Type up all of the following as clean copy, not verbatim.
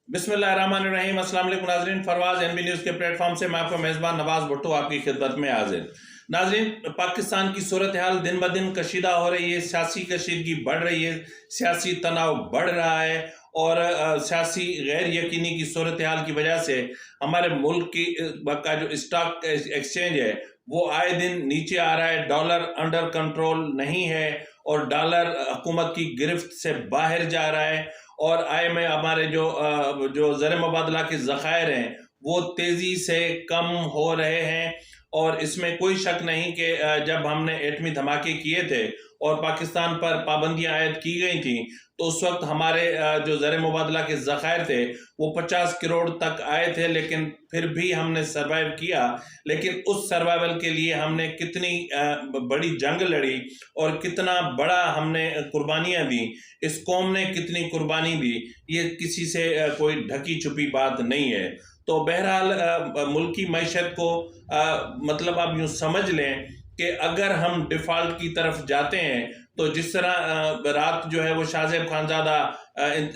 बिस्मिल्लाहिर्रहमानिर्रहीम। अस्सलाम वालेकुम नाज़रीन, फरवाज एनबी न्यूज़ के प्लेटफॉर्म से मैं आपका मेज़बान नवाज़ भुट्टो आपकी खिदमत में हाजिर। नाज़रीन, पाकिस्तान की सूरत हाल दिन ब दिन कशीदा हो रही है, सियासी कशीदगी बढ़ रही है, सियासी तनाव बढ़ रहा है और सियासी गैर यकीनी की सूरत हाल की वजह से हमारे मुल्क की का जो स्टॉक एक्सचेंज है वो आए दिन नीचे आ रहा है। डॉलर अंडर कंट्रोल नहीं है और डॉलर हुकूमत की गिरफ्त से बाहर जा रहा है और आय में हमारे जो ज़र मुबादला के ज़खायर हैं वो तेज़ी से कम हो रहे हैं। और इसमें कोई शक नहीं कि जब हमने एटमी धमाके किए थे और पाकिस्तान पर पाबंदियां आयद की गई थी तो उस वक्त हमारे जो ज़र मुबादला के ज़खायर थे वो 50 करोड़ तक आए थे, लेकिन फिर भी हमने सर्वाइव किया। लेकिन उस सर्वाइवल के लिए हमने कितनी बड़ी जंग लड़ी और कितना बड़ा हमने कुर्बानियां दी, इस कौम ने कितनी कुर्बानी दी, ये किसी से कोई ढकी छुपी बात नहीं है। तो बहरहाल मुल्क की मैशत को मतलब आप यूँ समझ लें कि अगर हम डिफ़ॉल्ट की तरफ जाते हैं तो जिस तरह रात जो है वो शाहज़ेब खानज़ादा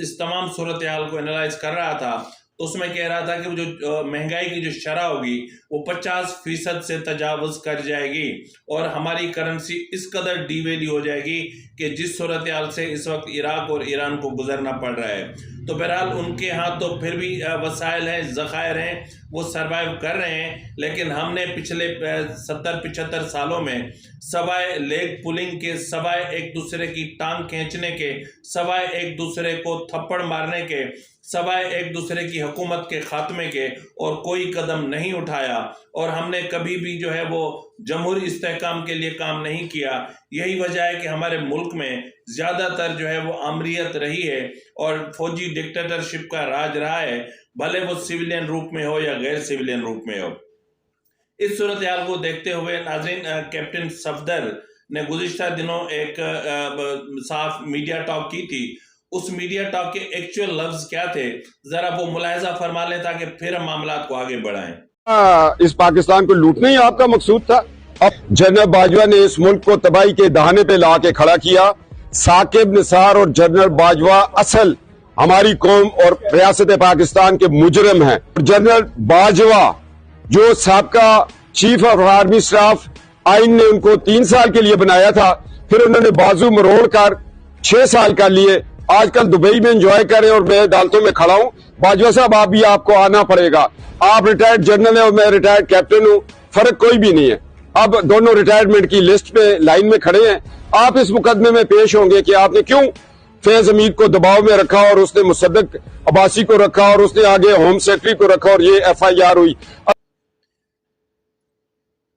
इस तमाम सूरत हाल को एनालाइज कर रहा था तो उसमें कह रहा था कि वो जो महंगाई की जो शरह होगी वो 50% से तजावुज़ कर जाएगी और हमारी करेंसी इस कदर डीवैल्यू हो जाएगी कि जिस सूरत हाल से इस वक्त इराक और ईरान को गुजरना पड़ रहा है। तो बहरहाल उनके यहाँ तो फिर भी वसाइल हैं, ज़खायर हैं, वो सर्वाइव कर रहे हैं, लेकिन हमने पिछले 70-75 सालों में सवाए लेग पुलिंग के, सवाए एक दूसरे की टांग खींचने के, सवाए एक दूसरे को थप्पड़ मारने के, सवाए एक दूसरे की हुकूमत के खात्मे के और कोई कदम नहीं उठाया और हमने कभी भी जो है वो जमहूरी इस्तेहकाम के लिए काम नहीं किया। यही वजह है कि हमारे मुल्क में ज़्यादातर जो है वो आमरीत रही है और फौजी डिक्टेटरशिप का राज रहा है, भले वो सिविलियन रूप में हो या गैर सिविलियन रूप में हो। इस सूरत हाल को देखते हुए नाज़रीन, कैप्टन सफदर ने गुज़िश्ता दिनों एक साफ मीडिया टॉक की थी। उस मीडिया टॉक के एक्चुअल लफ्ज क्या थे, जरा वो मुलाहिजा फरमा लें ताकि फिर हम मामलात को आगे बढ़ाएं। इस पाकिस्तान को लूटना ही आपका मकसूद था। अब जनरल बाजवा ने इस मुल्क को तबाही के दहाने पे ला के खड़ा किया। साकिब निसार और जनरल बाजवा असल हमारी कौम और रियासत पाकिस्तान के मुजरम हैं। जनरल बाजवा जो साबका चीफ ऑफ आर्मी स्टाफ, आइन ने उनको 3 साल के लिए बनाया था, फिर उन्होंने बाजू मरोड़ कर 6 साल कर लिए। आजकल दुबई में एंजॉय करें और मैं अदालतों में खड़ा हूं। बाजवा साहब, आप भी आपको आना पड़ेगा। आप रिटायर्ड जनरल है और मैं रिटायर्ड कैप्टन हूं, फर्क कोई भी नहीं है। अब दोनों रिटायरमेंट की लिस्ट पे लाइन में खड़े हैं। आप इस मुकदमे में पेश होंगे कि आपने क्यों फैज हमीद को दबाव में रखा और उसने मुसद्दक अब्बासी को रखा और उसने आगे होम सेक्रेटरी को रखा और ये FIR हुई।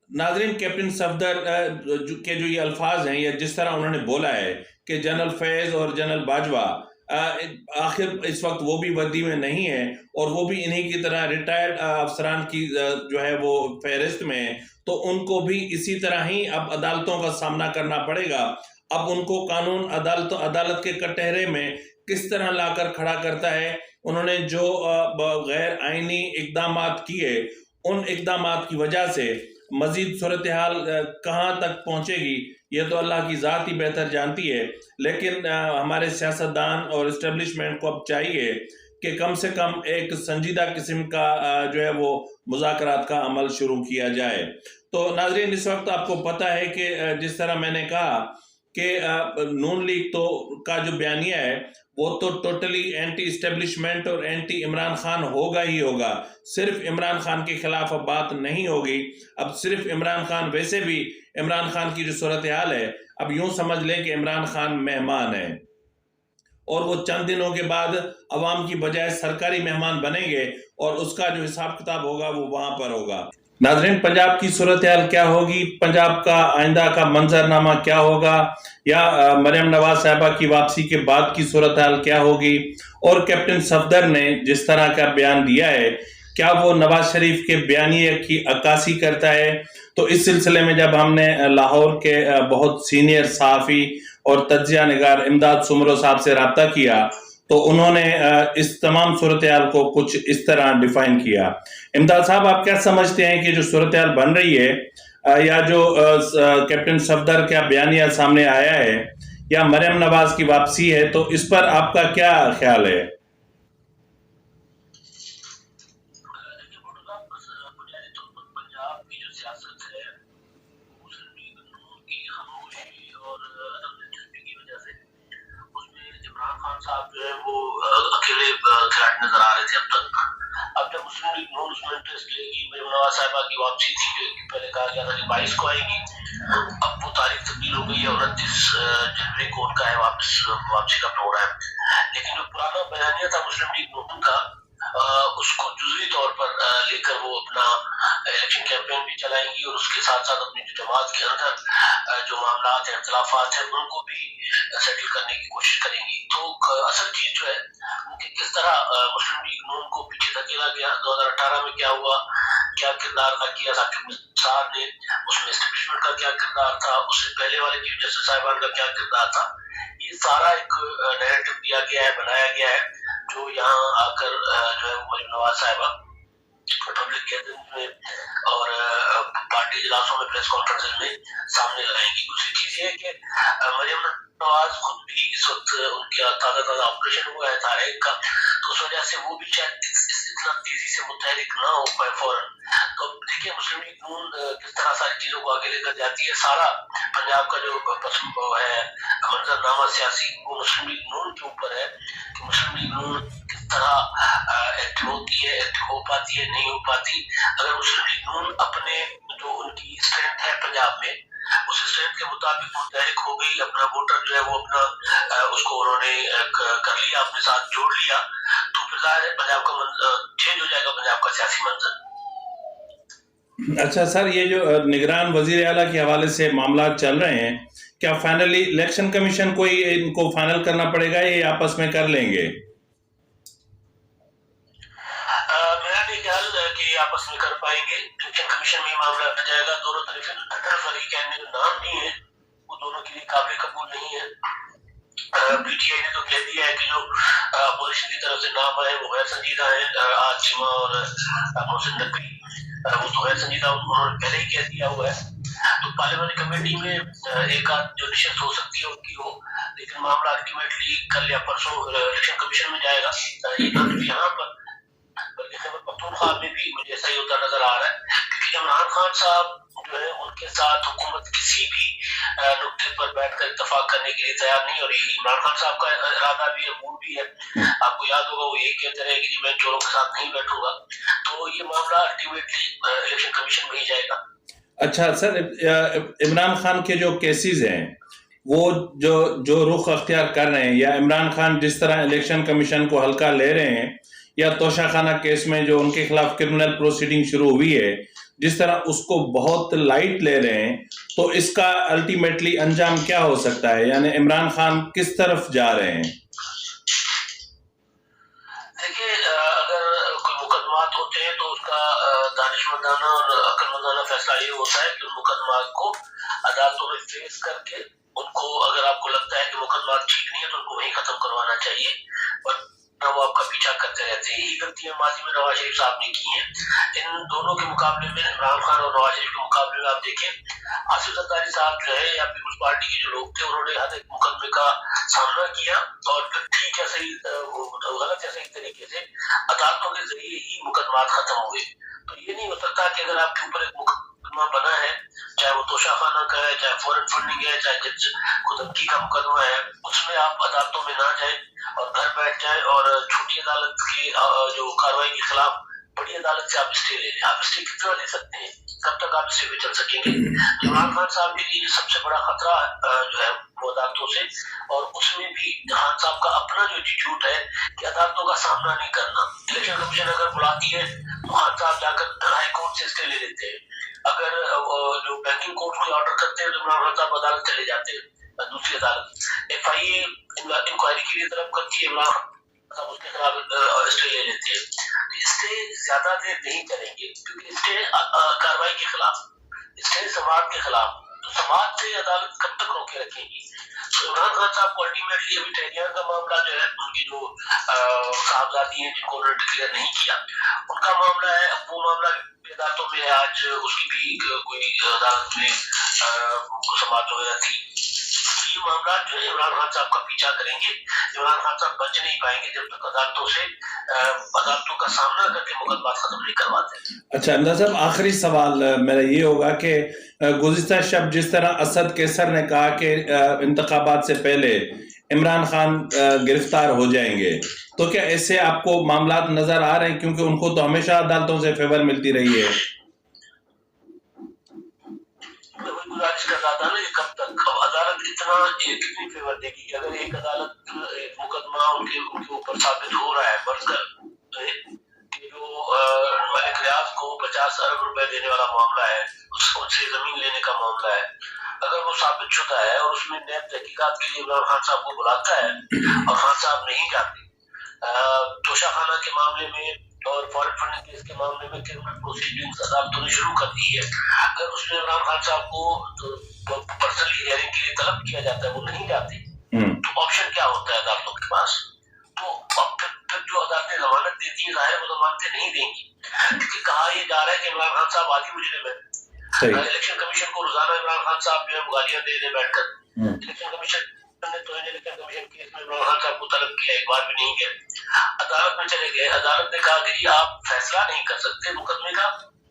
नाजरीन, कैप्टन सफदर के जो ये अल्फाज हैं या जिस तरह उन्होंने बोला है कि जनरल फैज और जनरल बाजवा आखिर इस वक्त वो भी वर्दी में नहीं है और वो भी इन्हीं की तरह रिटायर्ड अफसरान की जो है वो फहरिस्त में है, तो उनको भी इसी तरह ही अब अदालतों का सामना करना पड़ेगा। अब उनको कानून अदालत के कटहरे में किस तरह लाकर खड़ा करता है। उन्होंने जो गैर आइनी इकदाम किए, उन इकदाम की वजह से मजीद सूरत हाल कहाँ तक पहुँचेगी ये तो अल्लाह की ज़ात ही बेहतर जानती है। लेकिन हमारे सियासतदान और इस्टेब्लिशमेंट को अब चाहिए कि कम से कम एक संजीदा किस्म का जो है वो मुज़ाकरात का अमल शुरू किया जाए। तो नाज़रीन, इस वक्त आपको पता है कि जिस तरह मैंने कहा कि नून लीग तो का जो बयानिया है वो तो टोटली एंटी इस्टेब्लिशमेंट और एंटी इमरान खान होगा ही होगा। सिर्फ इमरान खान के खिलाफ अब बात नहीं होगी। अब सिर्फ इमरान खान, वैसे भी इमरान खान की जो सूरत हाल है, अब यूं समझ लें कि इमरान खान मेहमान है और वो चंद दिनों के बाद अवाम की बजाय सरकारी मेहमान बनेंगे और उसका जो हिसाब किताब होगा वो वहां पर होगा। नाज़रीन, पंजाब की सूरत हाल क्या होगी, पंजाब का आइंदा का मंजरनामा क्या होगा, या मरियम नवाज साहिबा की वापसी के बाद की सूरत हाल क्या होगी, और कैप्टन सफदर ने जिस तरह का बयान दिया है क्या वो नवाज शरीफ के बयानिए की अक्कासी करता है। तो इस सिलसिले में जब हमने लाहौर के बहुत सीनियर सहाफ़ी और तज्ज़िया निगार इमदाद सुमरो साहब से रब्ता किया तो उन्होंने इस तमाम सूरत हाल को कुछ इस तरह डिफाइन किया। इमदाद साहब, आप क्या समझते हैं कि जो सूरत हाल बन रही है या जो कैप्टन सफदर का बयानिया सामने आया है या मरियम नवाज की वापसी है, तो इस पर आपका क्या ख्याल है? अकेले खिलाड़ी नजर आ रहे थे अब तक। अब जब मुस्लिम लीग नून उसमें इंटरेस्ट लेगी, मरियम नवाज साहिबा की वापसी थी जो पहले कहा गया था कि 22 को आएगी, अब वो तारीख तब्दील हो गई है, 29 जनवरी को उनका है वापसी का प्रोग्राम। लेकिन जो पुराना बयानिया था मुस्लिम लीग नून का, उसको जुज़वी तौर पर लेकर वो अपना इलेक्शन कैंपेन भी चलाएंगी और उसके साथ साथ अपनी जो जमात के अंदर जो मामला है, इख्तिलाफात है, उनको भी सेटल करने की कोशिश करेंगी। तो असल चीज जो है उनके किस तरह मुस्लिम लीग नून को पीछे धकेला गया, 2018 में क्या हुआ, क्या किरदार अदा किया साकिब निसार ने, उसमें एस्टेब्लिशमेंट का क्या किरदार था, उससे पहले वाले चीफ जस्टिस साहिबान का क्या किरदार था, ये सारा एक नैरेटिव दिया गया है, बनाया गया है, जो यहाँ आकर जो है मरियम नवाज साहिबा पब्लिक गैदरिंग में और पार्टी इजलासों में, प्रेस कॉन्फ्रेंस में सामने लाएंगी। दूसरी चीज ये है कि मरियम नवाज खुद भी इस वक्त उनका ताज़ा ऑपरेशन हुआ है थायराइड का, तो उस वजह से वो भी शायद इतना तेजी से मुतहरिक ना हो पाए फौरन। तो देखिए मुस्लिम लीग नून किस तरह सारी चीजों को आगे लेकर जाती है। सारा पंजाब का जो है मंजरनामा सियासी, वो मुस्लिम लीग नून के ऊपर है कि मुस्लिम लीग नून किस तरह एक्टिव होती है, एक्टिव हो पाती है, नहीं हो पाती। अगर मुस्लिम लीग नून अपने जो उनकी स्ट्रेंथ है पंजाब में, उस स्ट्रेंथ के मुताबिक मुतहरिक हो गई, अपना वोटर जो है वो अपना उसको उन्होंने कर लिया, अपने साथ जोड़ लिया, तो फिर जाहिर है पंजाब का चेंज हो जाएगा, पंजाब का सियासी मंजर। अच्छा सर, ये जो निगरान वजीर आला के हवाले से मामला चल रहे हैं, क्या फाइनली इलेक्शन कमीशन को ही इनको फाइनल करना पड़ेगा, ये आपस में कर लेंगे? मेरा नहीं ख्याल कि आपस में कर पाएंगे। इलेक्शन कमीशन में ही मामला हट जाएगा। दोनों फरीकैन ने जो नाम दिए हैं वो दोनों के लिए काबिल कबूल नहीं है। पीटीआई ने तो कह दिया है कि जो अपोजिशन की तरफ से नाम आए वो गैर संजीदा है, आज चीमा और मोहसिन नकवी, वो तो गैर संजीदा उन्होंने पहले ही कह दिया हुआ है। तो पार्लियामेंट्री कमेटी में एक आध जो निश्चित हो सकती है उनकी हो, लेकिन मामला अल्टीमेटली कल या परसों इलेक्शन कमीशन में जाएगा। ये ना सिर्फ यहाँ पर बल्कि खैबर पख्तूनख्वा में भी मुझे ऐसा ही होता नजर आ रहा है, क्योंकि इमरान खान साहब जो है उनके साथ हुकूमत किसी भी नुक्ते पर बैठकर इत्तेफाक करने के लिए तैयार नहीं, और यही इमरान खान साहब का इरादा भी है, मूड भी है। आपको याद होगा वो यही कहते रहे कि जी मैं चोरों के साथ नहीं बैठूंगा। तो ये मामला अल्टीमेटली इलेक्शन कमीशन में ही जाएगा। अच्छा सर, इमरान खान के जो केसेस हैं वो जो रुख अख्तियार कर रहे हैं, या इमरान खान जिस तरह इलेक्शन कमीशन को हल्का ले रहे हैं, या तोशाखाना केस में जो उनके खिलाफ क्रिमिनल प्रोसीडिंग शुरू हुई है, जिस तरह उसको बहुत लाइट ले रहे हैं, तो इसका अल्टीमेटली अंजाम क्या हो सकता है? यानी इमरान खान किस तरफ जा रहे हैं? देखिए, अगर कोई मुकदमात होते हैं तो उसका दानिशमंदाना और अक्लमंदाना फैसला ये होता है कि उन मुकदमात को अदालतों में फेस करके उनको, अगर आपको लगता है कि मुकदमात ठीक नहीं है तो उनको वहीं खत्म करवाना चाहिए, और वो आपका पीछा करते रहते हैं। यही गलतियां माजी में नवाज शरीफ साहब ने की हैं। इन दोनों के मुकाबले में, इमरान खान और नवाज शरीफ के मुकाबले में आप देखें, आसिफ जरदारी साहब जो है या पीपुल्स पार्टी के जो लोग थे, उन्होंने हर एक मुकदमे का सामना किया और फिर ठीक या सही, गलत या सही तरीके से अदालतों के जरिए ही मुकदमात खत्म हुए। तो ये नहीं हो सकता कि अगर आपके ऊपर एक मुकदमा बना है, चाहे वो तोशाखाना का है, चाहे फॉरेन फंडिंग है, चाहे खुदमकी का मुकदमा है, उसमें आप अदालतों में ना जाए और घर बैठ जाए और छोटी अदालत की जो कार्रवाई के खिलाफ बड़ी अदालत से आप स्टे ले लें। आप स्टे कितना ले सकते हैं, कब तक आप स्टे पे चल सकेंगे? इमरान खान साहब के लिए सबसे बड़ा खतरा जो है वो अदालतों से, और उसमें भी खान साहब का अपना जो एटीट्यूड है कि अदालतों का सामना नहीं करना। इलेक्शन कमीशन अगर बुलाती है तो खान साहब जाकर हाई कोर्ट से स्टे ले लेते हैं। अगर जो बैंकिंग कोर्ट को ऑर्डर करते हैं तो इमरान खान साहब अदालत चले जाते हैं, दूसरी अदालत FIA इंक्वायरी के लिए तलब करती है, इमरान साहब उसके खिलाफ स्टे ले लेते हैं। स्टे ज्यादा देर नहीं करेंगे, क्योंकि स्टे कार्रवाई के खिलाफ, स्टे समाज के खिलाफ, तो समाज से अदालत कब तक रोके रखेगी? तो इमरान खान साहब को अल्टीमेटली अभी टहरियान का मामला जो है, उनकी जो साहबजादी हैं जिनको उन्होंने डिक्लेयर नहीं किया, उनका मामला है, वो मामला अदालतों में आज उसकी भी कोई अदालत में समाप्त हो जाती। ये मामला जो है इमरान खान साहब का पीछा करेंगे। इमरान खान साहब बच नहीं पाएंगे जब तक अदालतों का सामना करके मुकदमा खत्म नहीं करवाते। अच्छा अंदाज साहब, आखिरी सवाल मेरा ये होगा कि गुज़िश्ता शब जिस तरह असद कैसर ने कहा कि इंतखाबात से पहले عمران خان گرفتار ہو جائیں گے. تو کیا ایسے آپ کو معاملات نظر آ رہے ہیں؟ کیونکہ ان کو تو ہمیشہ عدالتوں سے فیور ملتی رہی ہے. گزارش کر رہا تھا نا کہ کب تک عدالت اتنا کتنی فیور دے گی کہ اگر ایک عدالت ایک مقدمہ ان کے اوپر ثابت ہو رہا ہے فرض کر کہ جو ملک ریاض کو 50 ارب روپے دینے والا معاملہ ہے, ان سے زمین لینے کا معاملہ ہے, اگر وہ ثابت شدہ ہے اور اس میں نیب تحقیقات کے لیے عمران خان صاحب کو بلاتا ہے اور خان صاحب نہیں جاتے, توشہ خانہ کے معاملے میں اور فارن فنڈنگ کیس کے معاملے میں کرمنل پروسیڈنگز عدالتوں نے شروع کر دی ہے, اگر اس میں عمران خان صاحب کو پرسنلی ہیئرنگ کے لیے طلب کیا جاتا ہے, وہ نہیں جاتے, تو آپشن کیا ہوتا ہے عدالتوں کے پاس؟ تو اب پھر جو عدالتیں ضمانت دیتی ہیں ظاہر وہ ضمانتیں نہیں دیں گی, کیونکہ کہا یہ جا رہا ہے کہ عمران خان صاحب عادی مجرم ہے. الیکشن کمیشن کو روزانہ عمران خان صاحب جو ہے گالیاں دے رہے بیٹھ کر. الیکشن کمیشن نے تو الیکشن کمیشن کیس میں عمران خان صاحب کو طلب کیا, ایک بار بھی نہیں گئے, عدالت میں چلے گئے, عدالت نے کہا کہ آپ فیصلہ نہیں کر سکتے, مقدمے کا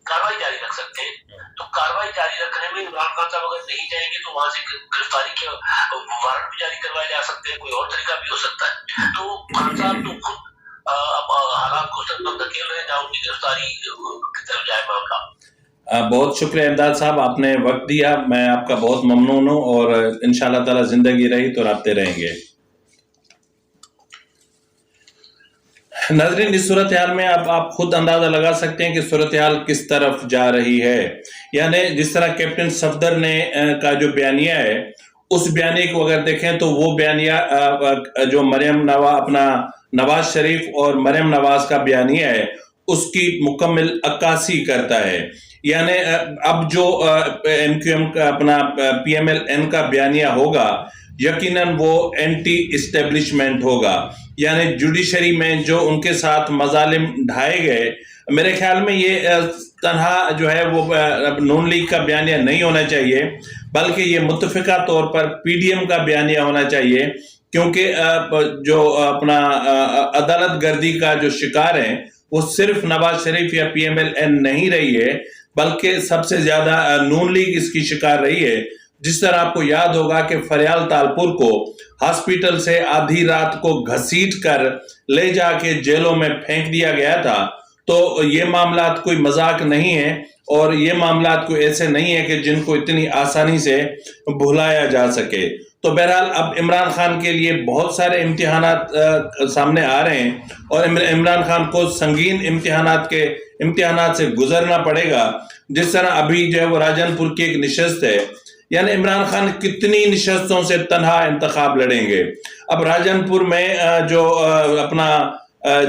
کاروائی جاری رکھ سکتے ہیں. تو کاروائی جاری رکھنے میں عمران خان صاحب اگر نہیں جائیں گے تو وہاں سے گرفتاری کے وارنٹ بھی جاری کروائے جا سکتے ہیں, کوئی اور طریقہ بھی ہو سکتا ہے. تو خان صاحب تو خود اب حالات کو سر پر دھکیل رہے جہاں ان کی گرفتاری کی طرف جائے معاملہ. بہت شکریہ امداد صاحب, آپ نے وقت دیا, میں آپ کا بہت ممنون ہوں, اور انشاءاللہ تعالی زندگی رہی تو رابطے رہیں گے. ناظرین, اس صورتحال میں اب آپ خود اندازہ لگا سکتے ہیں کہ صورتحال کس طرف جا رہی ہے. یعنی جس طرح کیپٹن صفدر نے کا جو بیانیہ ہے, اس بیانیے کو اگر دیکھیں تو وہ بیانیہ جو اپنا نواز شریف اور مریم نواز کا بیانیہ ہے اس کی مکمل عکاسی کرتا ہے. یعنی اب جو ایم کیو ایم کا اپنا پی ایم ایل این کا بیانیہ ہوگا یقیناً وہ اینٹی اسٹیبلشمنٹ ہوگا. یعنی جوڈیشری میں جو ان کے ساتھ مظالم ڈھائے گئے, میرے خیال میں یہ تنہا جو ہے وہ نون لیگ کا بیانیہ نہیں ہونا چاہیے, بلکہ یہ متفقہ طور پر پی ڈی ایم کا بیانیہ ہونا چاہیے, کیونکہ جو اپنا عدالت گردی کا جو شکار ہیں وہ صرف نواز شریف یا پی ایم ایل این نہیں رہی ہے, بلکہ سب سے زیادہ نون لیگ اس کی شکار رہی ہے. جس طرح آپ کو یاد ہوگا کہ فریال تالپور کو ہاسپٹل سے آدھی رات کو گھسیٹ کر لے جا کے جیلوں میں پھینک دیا گیا تھا, تو یہ معاملات کوئی مذاق نہیں ہے, اور یہ معاملات کوئی ایسے نہیں ہے کہ جن کو اتنی آسانی سے بھلایا جا سکے. تو بہرحال اب عمران خان کے لیے بہت سارے امتحانات سامنے آ رہے ہیں, اور عمران خان کو سنگین امتحانات سے گزرنا پڑے گا. جس طرح ابھی جو ہے وہ راجن پور کی ایک نشست ہے, یعنی عمران خان کتنی نشستوں سے تنہا انتخاب لڑیں گے. اب راجن پور میں جو اپنا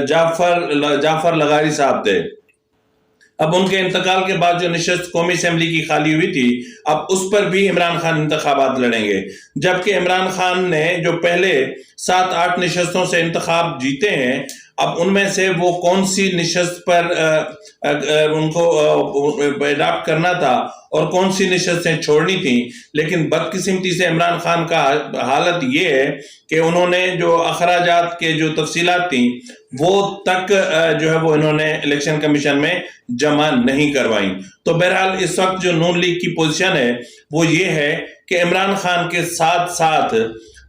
جعفر لغاری صاحب تھے, اب ان کے انتقال کے بعد جو نشست قومی اسمبلی کی خالی ہوئی تھی, اب اس پر بھی عمران خان انتخابات لڑیں گے. جبکہ عمران خان نے جو پہلے 7-8 نشستوں سے انتخاب جیتے ہیں, اب ان میں سے وہ کون سی نشست پر ان کو اڈاپٹ کرنا تھا اور کون سی نشستیں چھوڑنی تھیں. لیکن بدقسمتی سے عمران خان کا حالت یہ ہے کہ انہوں نے جو اخراجات کے جو تفصیلات تھیں وہ تک جو ہے وہ انہوں نے الیکشن کمیشن میں جمع نہیں کروائیں. تو بہرحال اس وقت جو نون لیگ کی پوزیشن ہے وہ یہ ہے کہ عمران خان کے ساتھ ساتھ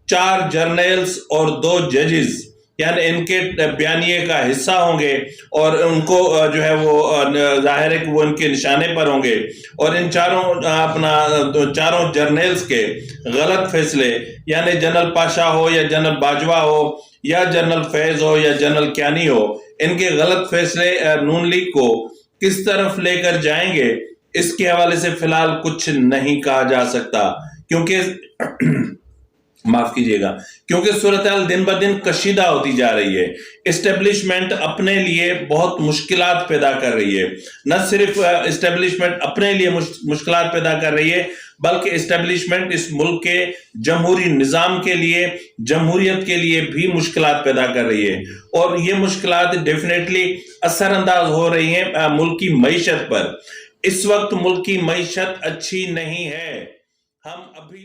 4 جرنیلز اور 2 ججز یعنی ان کے بیانیے کا حصہ ہوں گے, اور ان کو جو ہے وہ ظاہر ہے کہ وہ ان کے نشانے پر ہوں گے, اور ان چاروں جرنیلز کے غلط فیصلے, یعنی جنرل پاشا ہو یا جنرل باجوہ ہو یا جنرل فیض ہو یا جنرل کیانی ہو, ان کے غلط فیصلے نون لیگ کو کس طرف لے کر جائیں گے اس کے حوالے سے فی الحال کچھ نہیں کہا جا سکتا, کیونکہ معاف کیجیے گا کیونکہ صورتحال دن بدن کشیدہ ہوتی جا رہی ہے. اسٹیبلشمنٹ اپنے لیے بہت مشکلات پیدا کر رہی ہے. نہ صرف اسٹیبلشمنٹ اپنے لیے مشکلات پیدا کر رہی ہے, بلکہ اسٹیبلشمنٹ اس ملک کے جمہوری نظام کے لیے, جمہوریت کے لیے بھی مشکلات پیدا کر رہی ہے. اور یہ مشکلات ڈیفینیٹلی اثر انداز ہو رہی ہیں ملک کی معیشت پر. اس وقت ملک کی معیشت اچھی نہیں ہے. ہم ابھی